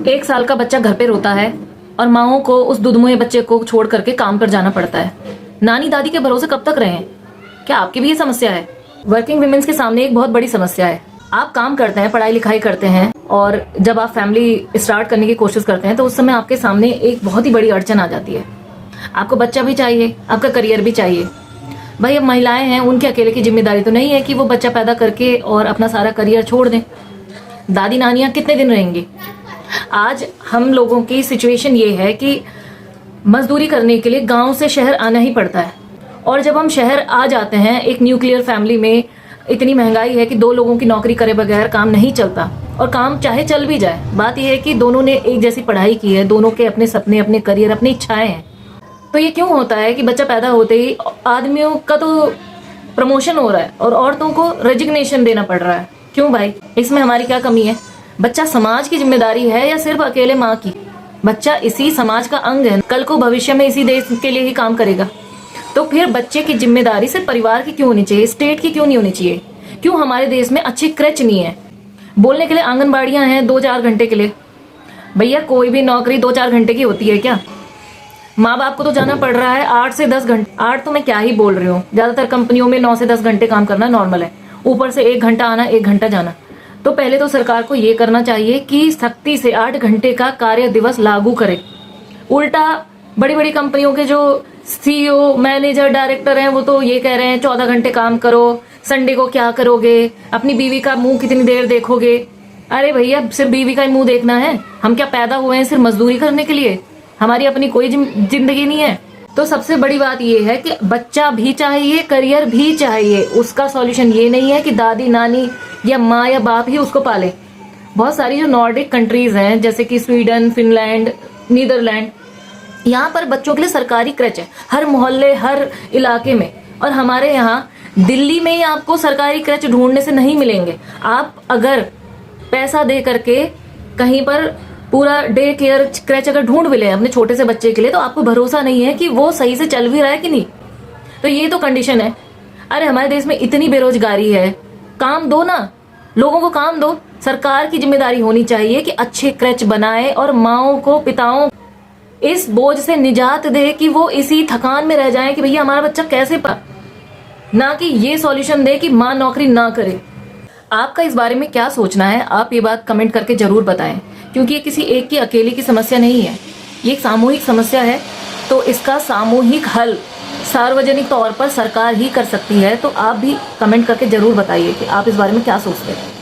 1 साल का बच्चा घर पे रोता है और माओं को उस दुधमुहे बच्चे को छोड़ करके काम पर जाना पड़ता है। नानी दादी के भरोसे कब तक रहें? क्या आपकी भी ये समस्या है? वर्किंग वुमेन्स के सामने एक बहुत बड़ी समस्या है। आप काम करते हैं, पढ़ाई लिखाई करते हैं और जब आप फैमिली स्टार्ट करने की कोशिश करते हैं तो उस समय आपके सामने एक बहुत ही बड़ी अड़चन आ जाती है। आपको बच्चा भी चाहिए, आपका करियर भी चाहिए। भाई अब महिलाएं हैं, उनके अकेले की जिम्मेदारी तो नहीं है कि वो बच्चा पैदा करके और अपना सारा करियर छोड़ दें। दादी नानियां कितने दिन रहेंगी? आज हम लोगों की सिचुएशन ये है कि मजदूरी करने के लिए गांव से शहर आना ही पड़ता है और जब हम शहर आ जाते हैं, एक न्यूक्लियर फैमिली में इतनी महंगाई है कि 2 लोगों की नौकरी करे बगैर काम नहीं चलता और काम चाहे चल भी जाए, बात यह है कि दोनों ने एक जैसी पढ़ाई की है, दोनों के अपने सपने, अपने करियर, अपनी इच्छाएं हैं। तो ये क्यों होता है कि बच्चा पैदा होते ही आदमियों का तो प्रमोशन हो रहा है और औरतों को रेजिग्नेशन देना पड़ रहा है? क्यों भाई, इसमें हमारी क्या कमी है? बच्चा समाज की जिम्मेदारी है या सिर्फ अकेले माँ की? बच्चा इसी समाज का अंग है, कल को भविष्य में इसी देश के लिए ही काम करेगा। तो फिर बच्चे की जिम्मेदारी सिर्फ परिवार की क्यों होनी चाहिए, स्टेट की क्यों नहीं होनी चाहिए? क्यों हमारे देश में अच्छी क्रेच नहीं है? बोलने के लिए आंगनबाड़ियां हैं 2-4 घंटे के लिए। भैया कोई भी नौकरी 2-4 घंटे की होती है क्या? माँ बाप को तो जाना पड़ रहा है 8 से 10 घंटे। 8 तो मैं क्या ही बोल रही हूँ, ज्यादातर कंपनियों में 9 से 10 घंटे काम करना नॉर्मल है, ऊपर से 1 घंटा आना 1 घंटा जाना। तो पहले तो सरकार को ये करना चाहिए कि सख्ती से 8 घंटे का कार्य दिवस लागू करे। उल्टा बड़ी बड़ी कंपनियों के जो सीईओ, मैनेजर, डायरेक्टर हैं वो तो ये कह रहे हैं 14 घंटे काम करो, संडे को क्या करोगे, अपनी बीवी का मुंह कितनी देर देखोगे? अरे भैया सिर्फ बीवी का ही मुंह देखना है? हम क्या पैदा हुए हैं सिर्फ मजदूरी करने के लिए? हमारी अपनी कोई जिंदगी नहीं है? तो सबसे बड़ी बात ये है कि बच्चा भी चाहिए, करियर भी चाहिए। उसका सॉल्यूशन ये नहीं है कि दादी नानी या माँ या बाप ही उसको पाले। बहुत सारी जो नॉर्डिक कंट्रीज हैं जैसे कि स्वीडन, फिनलैंड, नीदरलैंड, यहाँ पर बच्चों के लिए सरकारी क्रेच है हर मोहल्ले, हर इलाके में। और हमारे यहाँ दिल्ली में ही आपको सरकारी क्रेच ढूंढने से नहीं मिलेंगे। आप अगर पैसा दे करके कहीं पर पूरा डे केयर क्रेच अगर ढूंढ भी ले अपने छोटे से बच्चे के लिए, तो आपको भरोसा नहीं है कि वो सही से चल भी रहा है कि नहीं। तो ये तो कंडीशन है। अरे हमारे देश में इतनी बेरोजगारी है, काम दो ना, लोगों को काम दो। सरकार की जिम्मेदारी होनी चाहिए कि अच्छे क्रेच बनाए और माओं को, पिताओं इस बोझ से निजात दे कि वो इसी थकान में रह जाएं कि भैया हमारा बच्चा कैसे पा, ना कि ये सॉल्यूशन दे कि माँ नौकरी ना करे। आपका इस बारे में क्या सोचना है, आप ये बात कमेंट करके जरूर बताएं, क्योंकि ये किसी एक की अकेले की समस्या नहीं है, ये एक सामूहिक समस्या है। तो इसका सामूहिक हल सार्वजनिक तौर पर सरकार ही कर सकती है। तो आप भी कमेंट करके जरूर बताइए कि आप इस बारे में क्या सोचते हैं।